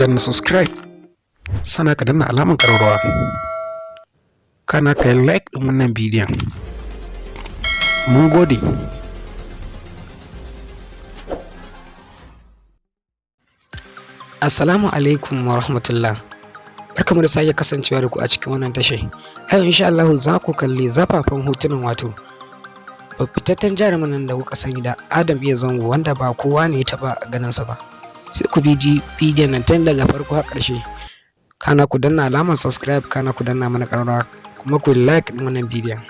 danna subscribe, sana ka danna alaman ƙararrawa, kana ka yi like ɗin wannan bidiyon. Mun gode. Assalamu alaikum wa rahmatullah. Barkamu da sake kasancewa da ku a cikin wannan tashe. Yau insha Allah za ku kalli zafafan hotunan wato fitaccen jarumin nan da kuka sani da Adam iya Zango, wanda ba kowa ne ya taɓa ganin sa ba. Sai ku bi bidiyon nan tun daga farko har ƙarshe. Kana ku danna alamar subscribe, kana ku danna mana ƙararrawa, kuma ku like ɗin wannan bidiyon.